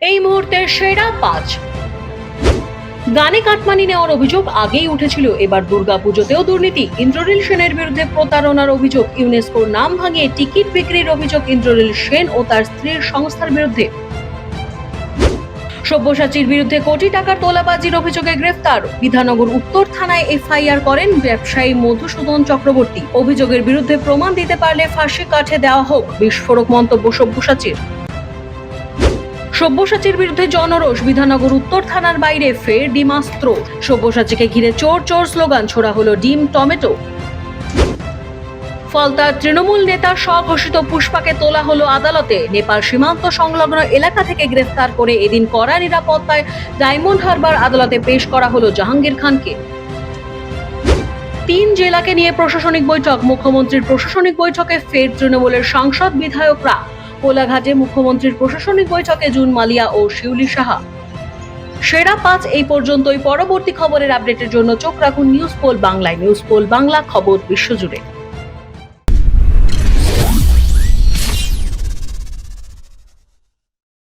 এই মুহূর্তে সেরা ৫। গানে কাটমানি নেওয়ার অভিযোগ আগেই উঠেছিল, এবার দুর্গাপুজোতেও দুর্নীতি। ইন্দ্রনীল সেনের বিরুদ্ধে প্রতারণার অভিযোগ, ইউনেস্কোর নাম ভাঙিয়ে টিকিট বিক্রির অভিযোগ ইন্দ্রনীল সেন ও তার স্ত্রীর সংস্থার বিরুদ্ধে। সব্যসাচীর বিরুদ্ধে কোটি টাকার তোলাবাজির অভিযোগে গ্রেফতার, বিধাননগর উত্তর থানায় এফআইআর করেন ব্যবসায়ী মধুসূদন চক্রবর্তী। অভিযোগের বিরুদ্ধে প্রমাণ দিতে পারলে ফাঁসি কাঠে দেওয়া হোক, বিস্ফোরক মন্তব্য সব্যসাচীর। সব্যসাচীর বিরুদ্ধে জনরোষ, বিধাননগর উত্তর থানার বাইরে ফের ডিমাস্ত্র। সব্যসাচীকে ঘিরে চোর চোর স্লোগান, ছোড়া হলো ডিম টমেটো। ফলতার তৃণমূল নেতা স্বঘোষিত পুষ্পাকে তোলা হলো আদালতে। নেপাল সীমান্ত সংলগ্ন এলাকা থেকে গ্রেফতার করে এদিন কড়া নিরাপত্তায় ডায়মন্ড হারবার আদালতে পেশ করা হলো জাহাঙ্গীর খানকে। ৩ জেলাকে নিয়ে প্রশাসনিক বৈঠক, মুখ্যমন্ত্রীর প্রশাসনিক বৈঠকে ফের তৃণমূলের সাংসদ বিধায়করা। কোলাঘাটে মুখ্যমন্ত্রীর প্রশাসনিক বৈঠকে জুন মালিয়া ও শিউলি সাহা। সেরা ৫ এই পর্যন্তই। পরবর্তী খবরের আপডেটের জন্য চোখ রাখুন নিউজ পোল বাংলায়। নিউজ পোল বাংলা, খবর বিশ্বজুড়ে।